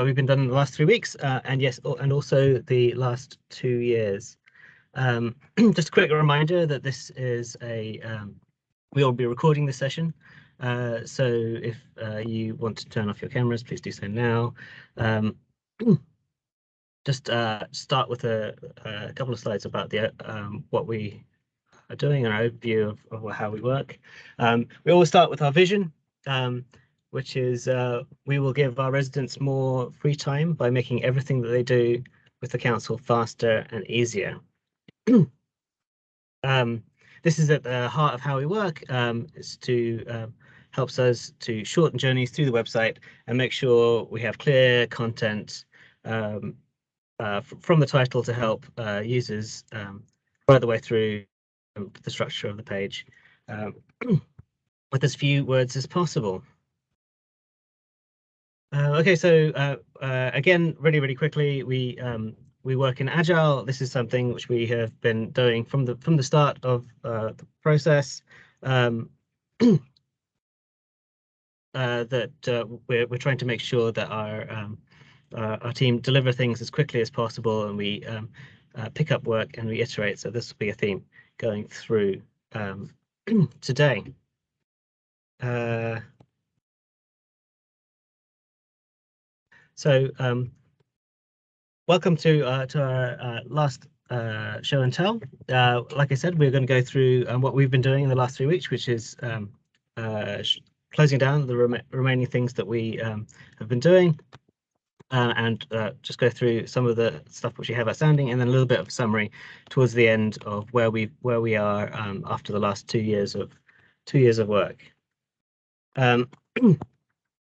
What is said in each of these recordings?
we've been done in the last 3 weeks, and yes, and also the last 2 years. Just a quick reminder that this is we will be recording this session. So if you want to turn off your cameras, please do so now. Just start with a couple of slides about the what we are doing, an overview of how we work. We always start with our vision, which is we will give our residents more free time by making everything that they do with the council faster and easier. This is at the heart of how we work. It's to helps us to shorten journeys through the website and make sure we have clear content from the title to help users right the way through the structure of the page with as few words as possible. Okay, so again, really quickly, we work in Agile. This is something which we have been doing from the start of the process. That we're trying to make sure that our team deliver things as quickly as possible, and we pick up work and we iterate. So this will be a theme going through today. So welcome to our last show and tell. Like I said, we're going to go through what we've been doing in the last 3 weeks, which is closing down the remaining things that we have been doing, and just go through some of the stuff which we have outstanding, and then a little bit of a summary towards the end of where we are after the last 2 years of work.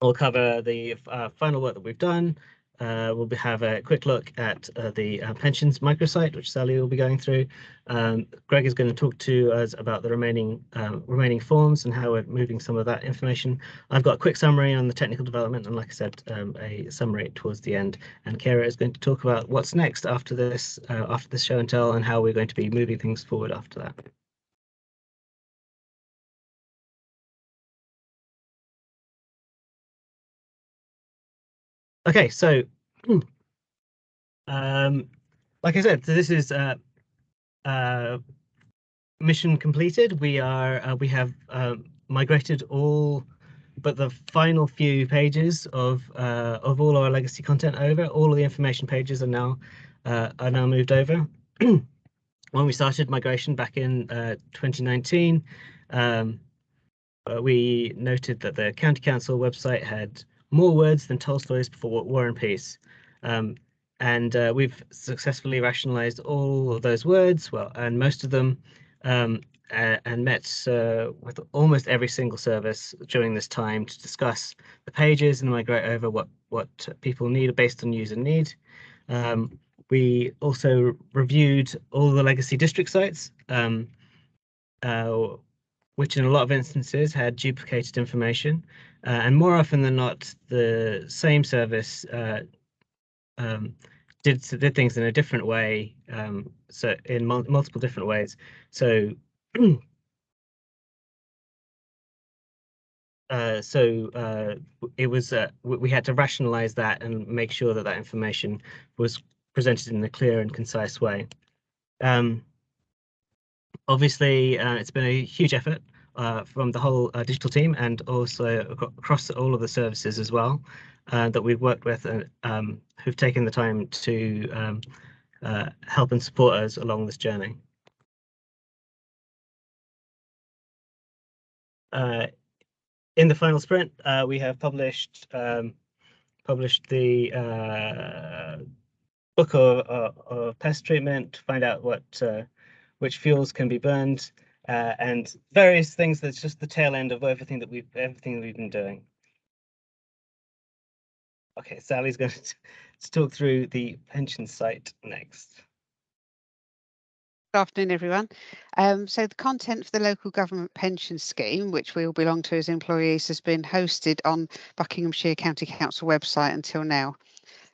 We'll cover the final work that we've done. We'll have a quick look at the pensions microsite, which Sally will be going through. Greg is going to talk to us about the remaining forms and how we're moving some of that information. I've got a quick summary on the technical development, and like I said, a summary towards the end. And Kara is going to talk about what's next after this show and tell, and how we're going to be moving things forward after that. Okay, so like I said, so this is mission completed. We have migrated all but the final few pages of all our legacy content over. All of the information pages are now moved over. When we started migration back in 2019, we noted that the County Council website had more words than Tolstoy's before War and Peace. And we've successfully rationalized all of those words, well, and most of them, and met with almost every single service during this time to discuss the pages and migrate over what people need based on user need. We also reviewed all the legacy district sites, which in a lot of instances had duplicated information, and more often than not, the same service did things in a different way, so in multiple different ways. So it was we had to rationalize that and make sure that information was presented in a clear and concise way. Obviously, it's been a huge effort from the whole digital team, and also across all of the services as well that we've worked with, and who've taken the time to help and support us along this journey. In the final sprint, we have published the book of pest treatment to find out which fuels can be burned, and various things. That's just the tail end of everything that we've been doing. Okay, Sally's going to talk through the pension site next. Good afternoon, everyone. So the content for the local government pension scheme, which we all belong to as employees, has been hosted on Buckinghamshire County Council website until now.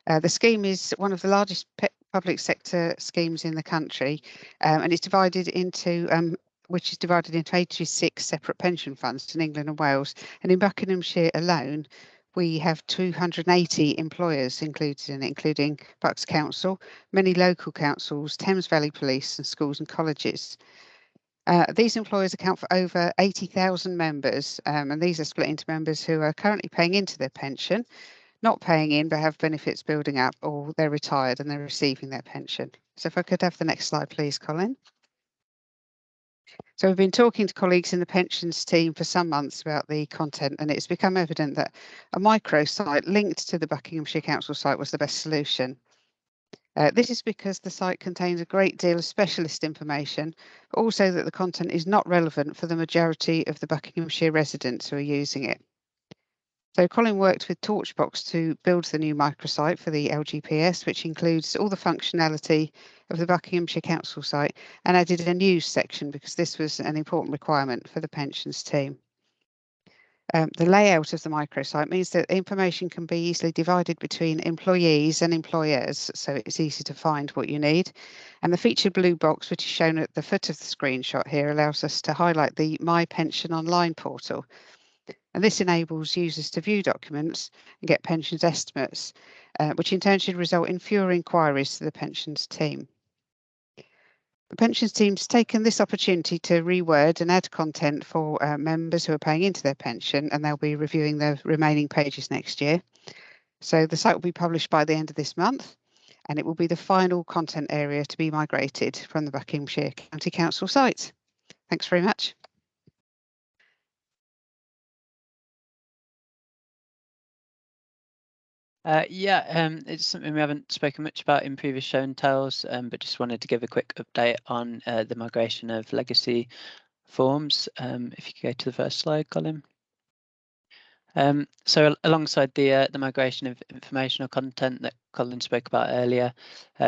The scheme is one of the largest public sector schemes in the country, and it's divided into 86 separate pension funds in England and Wales. And in Buckinghamshire alone, we have 280 employers included in it, including Bucks Council, many local councils, Thames Valley Police and schools and colleges. These employers account for over 80,000 members, and these are split into members who are currently paying into their pension, not paying in but have benefits building up, or they're retired and they're receiving their pension. So if I could have the next slide, please, Colin. So we've been talking to colleagues in the pensions team for some months about the content, and it's become evident that a microsite linked to the Buckinghamshire Council site was the best solution. This is because the site contains a great deal of specialist information, but also that the content is not relevant for the majority of the Buckinghamshire residents who are using it. So Colin worked with Torchbox to build the new microsite for the LGPS, which includes all the functionality of the Buckinghamshire Council site, and added a news section because this was an important requirement for the pensions team. The layout of the microsite means that information can be easily divided between employees and employers, so it's easy to find what you need. And the featured blue box, which is shown at the foot of the screenshot here, allows us to highlight the My Pension Online portal. And this enables users to view documents and get pensions estimates, which in turn should result in fewer inquiries to the pensions team. The pensions team's taken this opportunity to reword and add content for members who are paying into their pension, and they'll be reviewing the remaining pages next year. So the site will be published by the end of this month, and it will be the final content area to be migrated from the Buckinghamshire County Council site. Thanks very much. It's something we haven't spoken much about in previous show and tells, but just wanted to give a quick update on the migration of legacy forms. If you could go to the first slide, Colin. So alongside the migration of informational content that Colin spoke about earlier,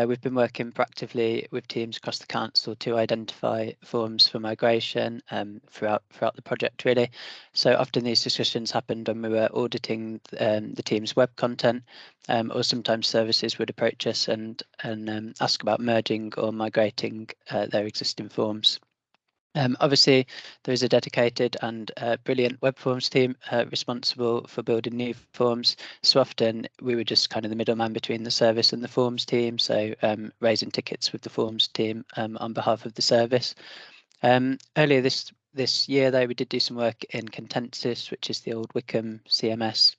we've been working proactively with teams across the council to identify forms for migration throughout the project, really. So often these discussions happened when we were auditing the team's web content, or sometimes services would approach us and ask about merging or migrating their existing forms. Obviously, there is a dedicated and brilliant web forms team responsible for building new forms. So often we were just kind of the middleman between the service and the forms team, so raising tickets with the forms team on behalf of the service. Earlier this year, though, we did do some work in Contentus, which is the old Wickham CMS,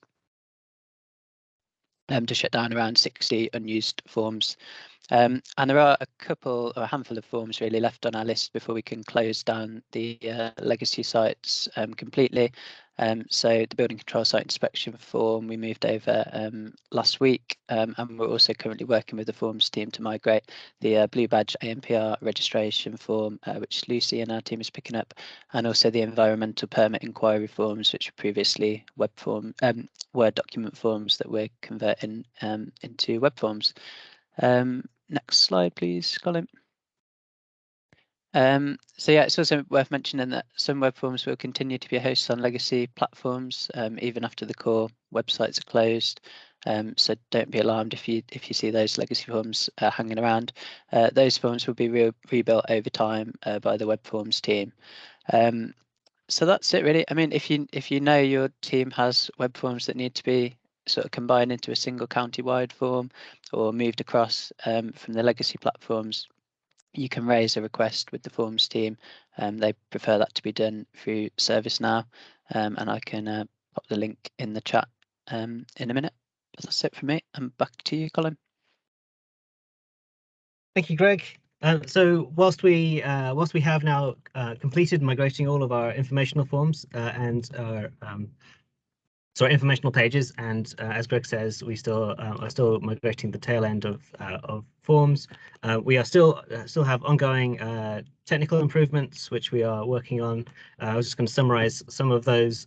to shut down around 60 unused forms. And there are a handful of forms really left on our list before we can close down the legacy sites completely. So the building control site inspection form we moved over last week, and we're also currently working with the forms team to migrate the Blue Badge ANPR registration form, which Lucy and our team is picking up, and also the environmental permit inquiry forms, which were previously Word document forms that we're converting into web forms. Next slide, please, Colin. So yeah, it's also worth mentioning that some web forms will continue to be hosted on legacy platforms even after the core websites are closed. So don't be alarmed if you see those legacy forms hanging around. Those forms will be rebuilt over time by the web forms team. So that's it really. I mean, if you know your team has web forms that need to be sort of combined into a single county-wide form or moved across from the legacy platforms, you can raise a request with the forms team. They prefer that to be done through ServiceNow, and I can pop the link in the chat in a minute. But that's it for me. And back to you, Colin. Thank you, Greg. So whilst we have now completed migrating all of our informational forms and our informational pages, and as Greg says, we are still migrating the tail end of forms. We are still have ongoing technical improvements which we are working on. I was just going to summarize some of those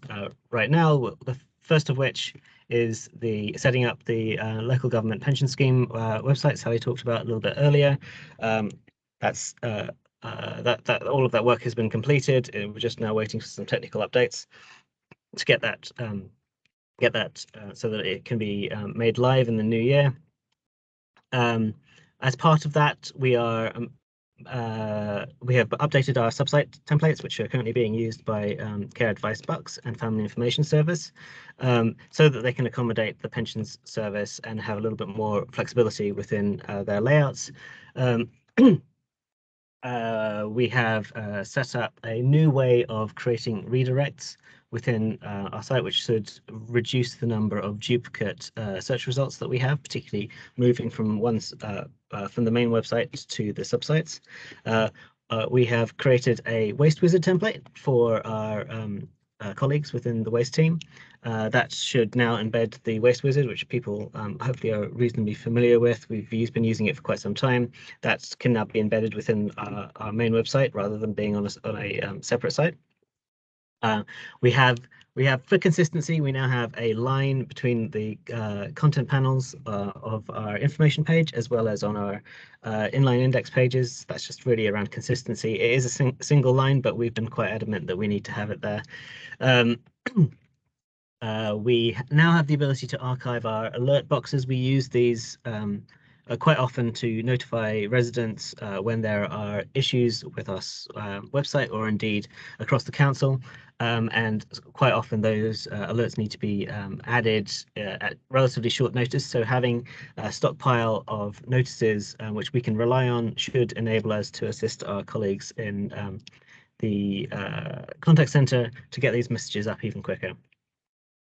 right now. The first of which is the setting up the local government pension scheme website Sally talked about a little bit earlier. That's that all of that work has been completed. We're just now waiting for some technical updates to get that so that it can be made live in the new year. As part of that, we are we have updated our subsite templates, which are currently being used by Care Advice Bucks and Family Information Service, so that they can accommodate the pensions service and have a little bit more flexibility within their layouts. We have set up a new way of creating redirects within our site, which should reduce the number of duplicate search results that we have, particularly moving from from the main website to the subsites. We have created a Waste Wizard template for our colleagues within the waste team. That should now embed the Waste Wizard, which people hopefully are reasonably familiar with. We've been using it for quite some time. That can now be embedded within our main website rather than being on a separate site. We have for consistency, we now have a line between the content panels of our information page as well as on our inline index pages. That's just really around consistency. It is a single line, but we've been quite adamant that we need to have it there. We now have the ability to archive our alert boxes. We use these quite often to notify residents when there are issues with our website or indeed across the council. And quite often those alerts need to be added at relatively short notice. So having a stockpile of notices which we can rely on should enable us to assist our colleagues in the contact center to get these messages up even quicker.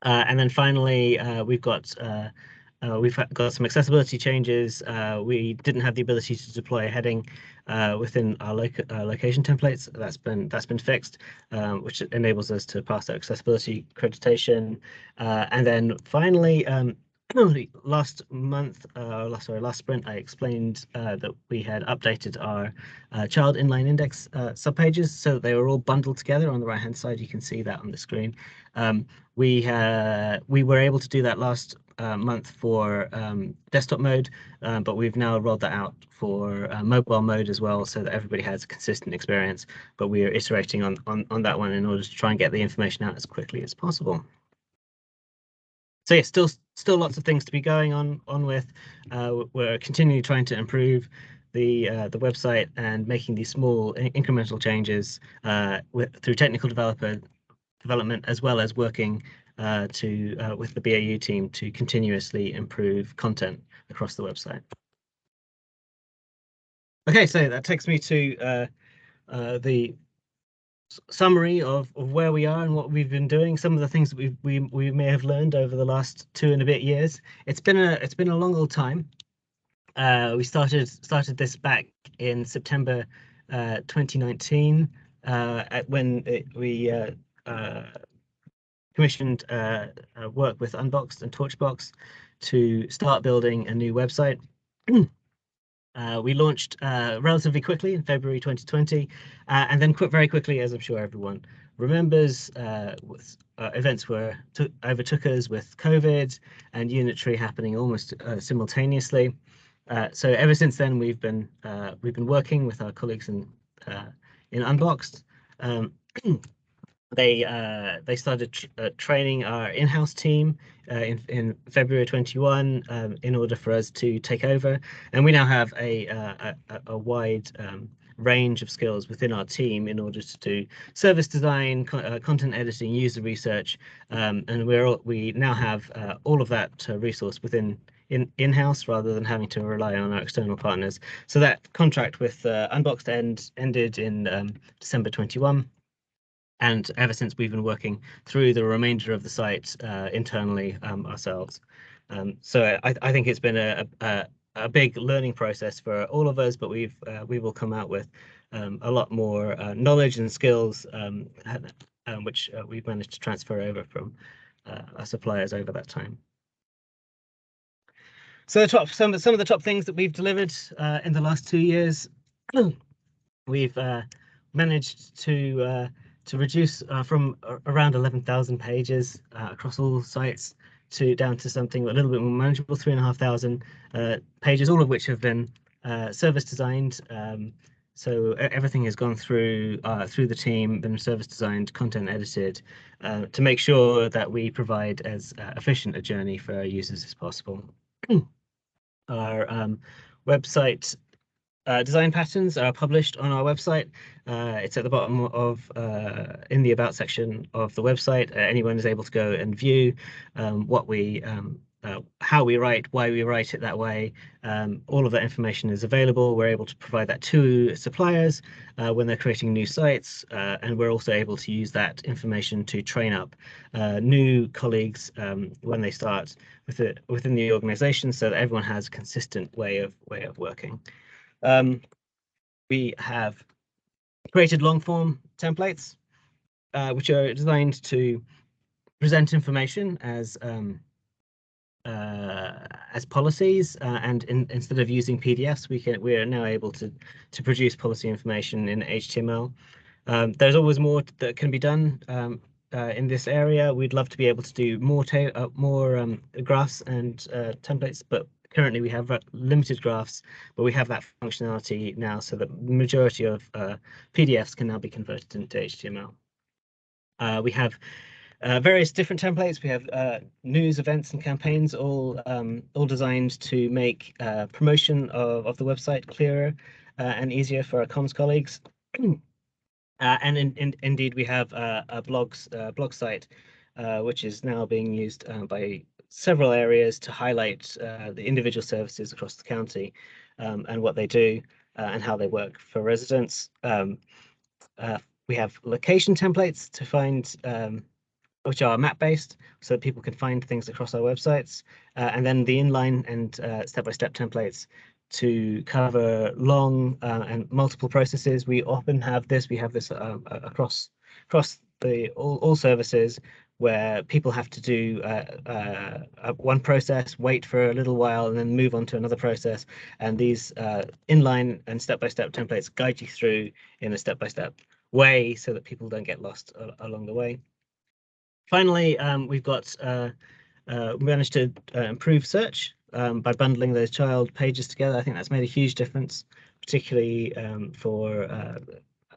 And then finally, we've got some accessibility changes. We didn't have the ability to deploy a heading within our location templates. That's been fixed, which enables us to pass that accessibility accreditation. And then finally, last sprint, I explained that we had updated our child inline index subpages so that they were all bundled together on the right-hand side. You can see that on the screen. We were able to do that last month for desktop mode, but we've now rolled that out for mobile mode as well, so that everybody has a consistent experience. But we are iterating on that one in order to try and get the information out as quickly as possible. So yeah, still lots of things to be going on with. We're continually trying to improve the website and making these small incremental changes through technical development, as well as working with the BAU team to continuously improve content across the website. Okay, so that takes me to the summary of where we are and what we've been doing. Some of the things that we may have learned over the last 2 and a bit years. It's been a long old time. We started this back in September 2019 when we commissioned work with Unboxed and Torchbox to start building a new website. We launched relatively quickly in February 2020, and then very quickly, as I'm sure everyone remembers, events overtook us with COVID and Unitary happening almost simultaneously. So ever since then, we've been working with our colleagues in Unboxed. They started training our in-house team in February 21 in order for us to take over, and we now have a wide range of skills within our team in order to do service design, content editing, user research, and we now have all of that resource within in-house rather than having to rely on our external partners. So that contract with Unboxed ended in December 21. And ever since, we've been working through the remainder of the site internally ourselves. So I think it's been a big learning process for all of us, but we will come out with a lot more knowledge and skills, which we've managed to transfer over from our suppliers over that time. So some of the top things that we've delivered in the last 2 years, we've managed to reduce from around 11,000 pages across all sites down to something a little bit more manageable, 3,500 pages, all of which have been service designed. So everything has gone through the team, been service designed, content edited, to make sure that we provide as efficient a journey for our users as possible. Our website Design patterns are published on our website. It's at the bottom of in the About section of the website. Anyone is able to go and view what we how we write, why we write it that way. All of that information is available. We're able to provide that to suppliers when they're creating new sites, and we're also able to use that information to train up new colleagues when they start within the organization, so that everyone has a consistent way of working. We have created long form templates, which are designed to present information as policies, and instead of using PDFs, we are now able to produce policy information in HTML. There's always more that can be done in this area. We'd love to be able to do more graphs and templates, but currently we have limited graphs, but we have that functionality now, so that the majority of PDFs can now be converted into HTML. We have various different templates. We have news, events, and campaigns, all designed to make promotion of the website clearer and easier for our comms colleagues. And indeed, we have a blog site, which is now being used by several areas to highlight the individual services across the county, and what they do and how they work for residents. We have location templates to find, which are map-based, so that people can find things across our websites, and then the inline and step-by-step templates to cover long and multiple processes. We often have this. We have this across all services, where people have to do one process, wait for a little while, and then move on to another process. And these inline and step-by-step templates guide you through in a step-by-step way, so that people don't get lost along the way. Finally, we've got managed to improve search by bundling those child pages together. I think that's made a huge difference, particularly for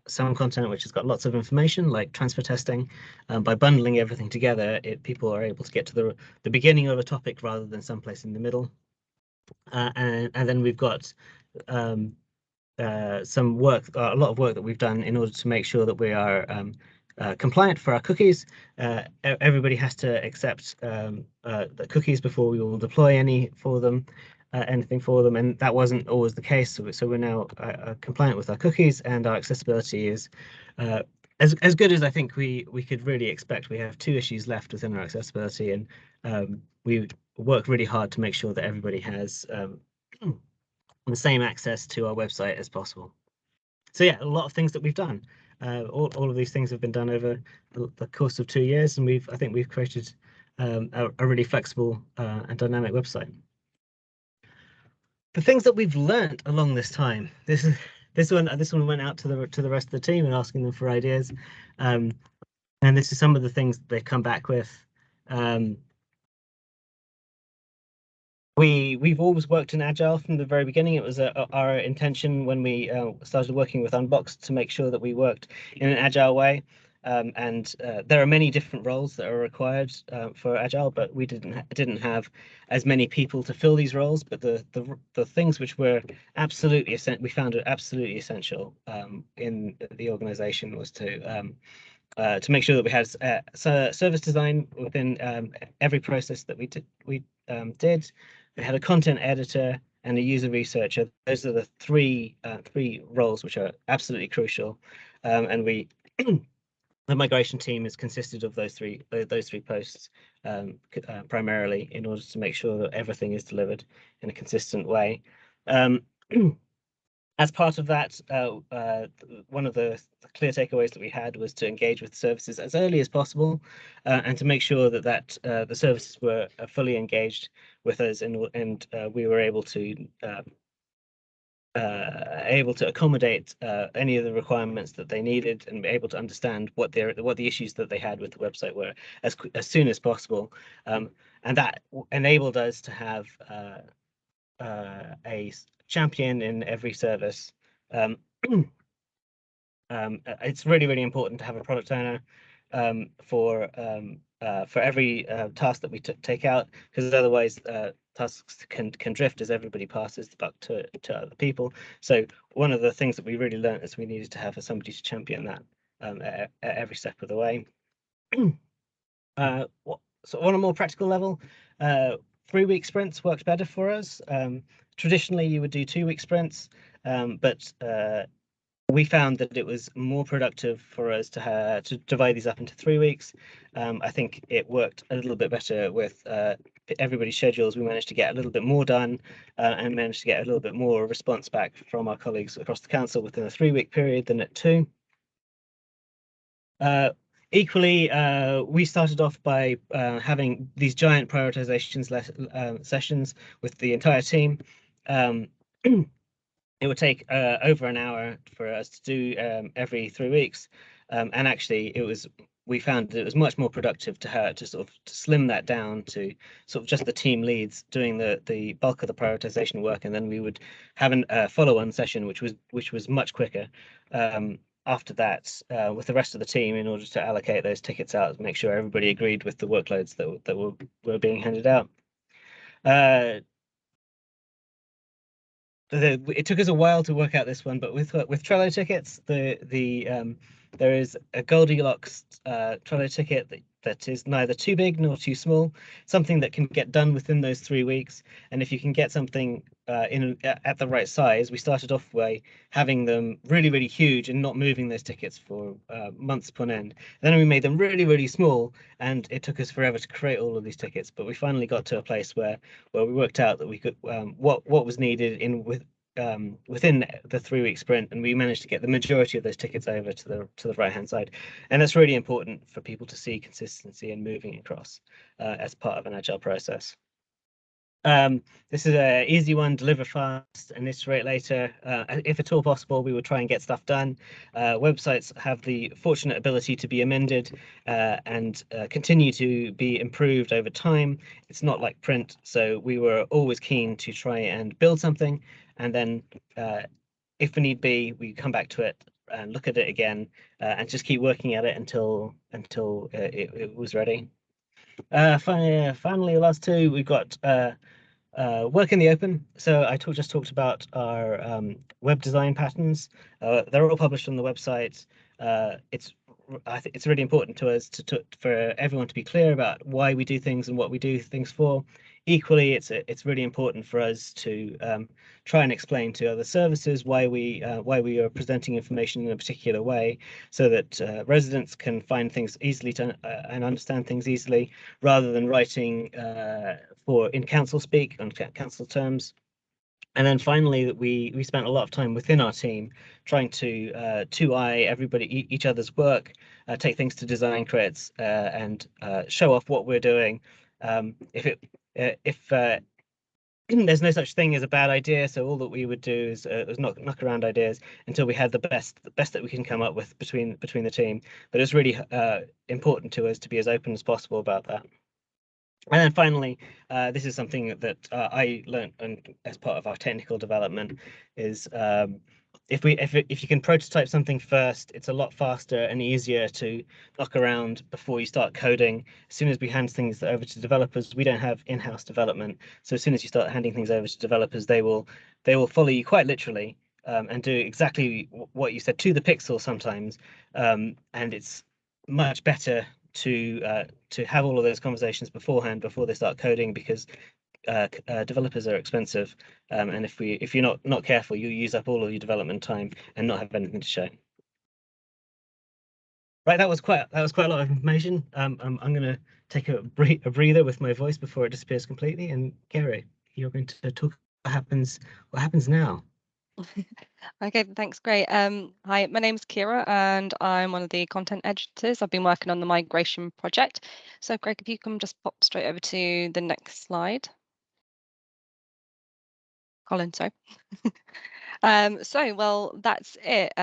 some content which has got lots of information, like transfer testing. By bundling everything together, people are able to get to the beginning of a topic rather than someplace in the middle. And then we've got some work, a lot of work that we've done in order to make sure that we are compliant for our cookies. Everybody has to accept the cookies before we will deploy anything for them, and that wasn't always the case. So we're now compliant with our cookies, and our accessibility is as good as I think we could really expect. We have 2 issues left within our accessibility, and we work really hard to make sure that everybody has the same access to our website as possible. So yeah, a lot of things that we've done. All of these things have been done over the course of 2 years, and I think we've created a really flexible and dynamic website. The things that we've learned along this time. This one went out to the rest of the team and asking them for ideas, and this is some of the things that they've come back with. We've always worked in Agile from the very beginning. It was our intention when we started working with Unboxed to make sure that we worked in an Agile way. And there are many different roles that are required for Agile, but we didn't have as many people to fill these roles. But the things which were absolutely essential, we found it absolutely essential in the organization, was to make sure that we had service design within every process that we did. We had a content editor and a user researcher. Those are the three roles which are absolutely crucial, and the migration team is consisted of those three posts primarily, in order to make sure that everything is delivered in a consistent way. As part of that, one of the clear takeaways that we had was to engage with services as early as possible, and to make sure that the services were fully engaged with us, and we were able to accommodate any of the requirements that they needed, and be able to understand what the issues that they had with the website were as soon as possible, and that enabled us to have a champion in every service. It's really important to have a product owner for for every task that we take out, because otherwise tasks can drift as everybody passes the buck to other people. So one of the things that we really learned is we needed to have somebody to champion that at every step of the way. So on a more practical level, 3-week sprints worked better for us. Traditionally, you would do 2-week sprints, but we found that it was more productive for us to divide these up into 3 weeks. I think it worked a little bit better with everybody's schedules. We managed to get a little bit more done and managed to get a little bit more response back from our colleagues across the council within a 3-week period than at 2. Equally, we started off by having these giant prioritization sessions with the entire team. It would take over an hour for us to do every 3 weeks, and actually we found that it was much more productive to sort of slim that down to sort of just the team leads doing the bulk of the prioritization work, and then we would have a follow-on session which was much quicker after that with the rest of the team in order to allocate those tickets out and make sure everybody agreed with the workloads that were being handed out. It took us a while to work out this one, but with Trello tickets, there is a Goldilocks Trello ticket that is neither too big nor too small, something that can get done within those 3 weeks. And if you can get something at the right size, we started off by having them really, really huge and not moving those tickets for months upon end. Then we made them really, really small, and it took us forever to create all of these tickets. But we finally got to a place where we worked out that we could what was needed within the 3-week sprint, and we managed to get the majority of those tickets over to the right hand side. And that's really important for people to see consistency and moving across as part of an agile process. This is an easy one: deliver fast and iterate later. If at all possible, we would try and get stuff done. Websites have the fortunate ability to be amended and continue to be improved over time. It's not like print, so we were always keen to try and build something, and then if need be, we come back to it and look at it again and just keep working at it until it was ready. Finally, last two, we've got work in the open. So I just talked about our web design patterns. They're all published on the website. I think it's really important to us for everyone to be clear about why we do things and what we do things for. Equally, it's really important for us to try and explain to other services why we are presenting information in a particular way, so that residents can find things easily and understand things easily, rather than writing in council speak on council terms. And then finally, we spent a lot of time within our team trying to 2i each other's work, take things to design crits, and show off what we're doing. If there's no such thing as a bad idea, so all that we would do is knock around ideas until we had the best that we can come up with between the team. But it's really important to us to be as open as possible about that. And then finally, this is something that I learned as part of our technical development, is if you can prototype something first, it's a lot faster and easier to knock around before you start coding. As soon as we hand things over to developers, we don't have in-house development, so as soon as you start handing things over to developers, they will follow you quite literally and do exactly what you said to the pixel sometimes, and it's much better to have all of those conversations beforehand before they start coding, because developers are expensive, and if you're not careful, you use up all of your development time and not have anything to show. Right, that was quite a lot of information. I'm going to take a breather with my voice before it disappears completely. And Gary, you're going to talk what happens now. Okay, thanks. Great. Hi, my name's Kira and I'm one of the content editors. I've been working on the migration project. So Greg, if you can just pop straight over to the next slide. Colin, sorry. Well, that's it.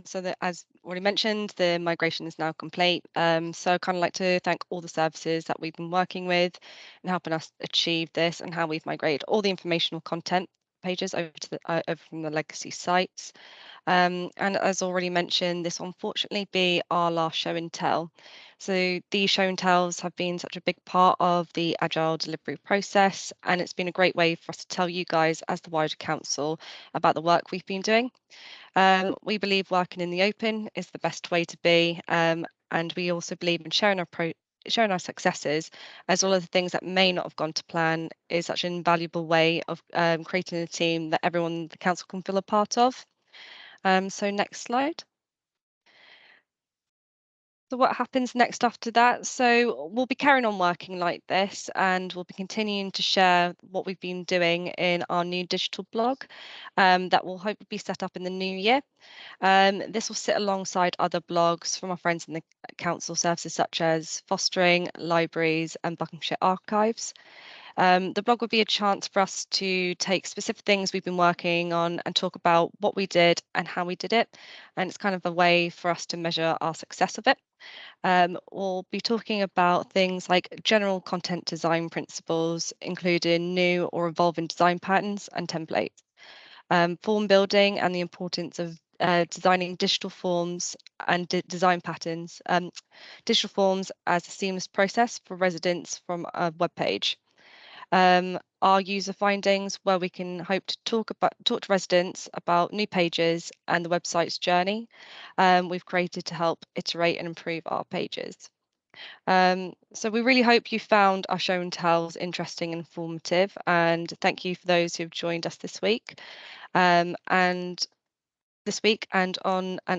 So that, as already mentioned, the migration is now complete. So I'd kind of like to thank all the services that we've been working with and helping us achieve this, and how we've migrated all the informational content pages over to the over from the legacy sites. And as already mentioned, this will unfortunately be our last show and tell. So these show and tells have been such a big part of the agile delivery process, and it's been a great way for us to tell you guys as the wider council about the work we've been doing. We believe working in the open is the best way to be, and we also believe in sharing our successes, as well as the things that may not have gone to plan, is such an invaluable way of creating a team that everyone in the council can feel a part of. So next slide. So what happens next after that? So we'll be carrying on working like this, and we'll be continuing to share what we've been doing in our new digital blog that will hopefully be set up in the new year. This will sit alongside other blogs from our friends in the council services such as Fostering, Libraries and Buckinghamshire Archives. The blog will be a chance for us to take specific things we've been working on and talk about what we did and how we did it. And it's kind of a way for us to measure our success of it. We'll be talking about things like general content design principles, including new or evolving design patterns and templates, form building and the importance of designing digital forms and design patterns, digital forms as a seamless process for residents from a web page. Our user findings, where we can hope to talk to residents about new pages and the website's journey we've created to help iterate and improve our pages. So we really hope you found our show and tells interesting and informative, and thank you for those who've joined us this week and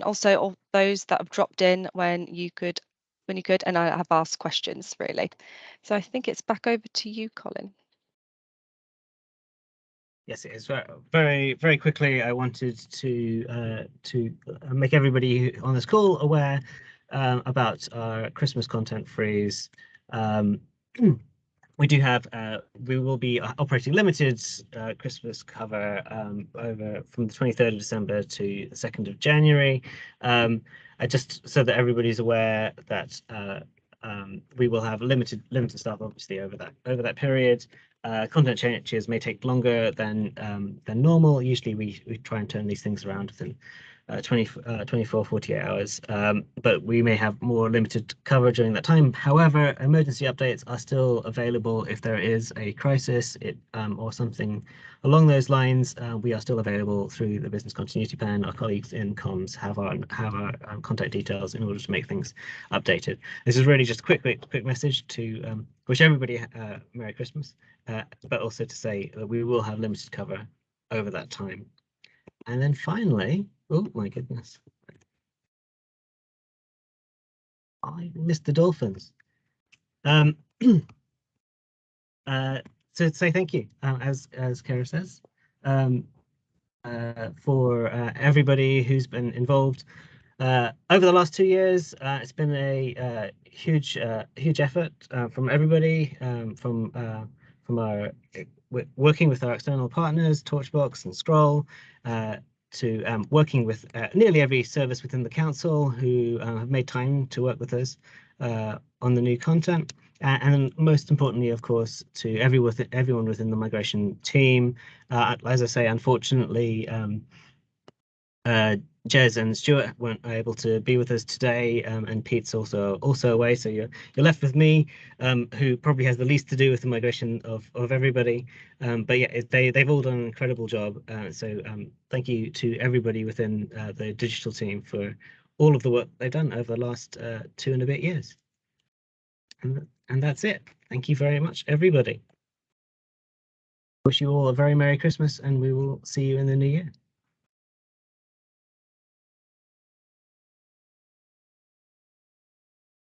also all those that have dropped in when you could and I have asked questions really. So I think it's back over to you, Colin. Yes, it is. Very, very quickly, I wanted to make everybody on this call aware about our Christmas content freeze. We do have, we will be operating limited Christmas cover over from the 23rd of December to the 2nd of January. Just so that everybody's aware that we will have limited staff, obviously, over that period. Content changes may take longer than normal. Usually we try and turn these things around within 24, 48 hours, but we may have more limited cover during that time. However, emergency updates are still available if there is a crisis or something along those lines. We are still available through the business continuity plan. Our colleagues in comms have our contact details in order to make things updated. This is really just a quick message to wish everybody Merry Christmas, but also to say that we will have limited cover over that time. And then finally, oh my goodness, I missed the dolphins. So to say thank you, as Kara says, for everybody who's been involved over the last 2 years. It's been a huge effort from everybody, from our working with our external partners, Torchbox and Scroll, to working with nearly every service within the council who have made time to work with us on the new content, and most importantly, of course, to everyone within the migration team. As I say, unfortunately, Jez and Stuart weren't able to be with us today, and Pete's also away. So you're left with me, who probably has the least to do with the migration of everybody. But yeah, they've all done an incredible job. So thank you to everybody within the digital team for all of the work they've done over the last 2 and a bit years. And that's it. Thank you very much, everybody. Wish you all a very Merry Christmas, and we will see you in the new year.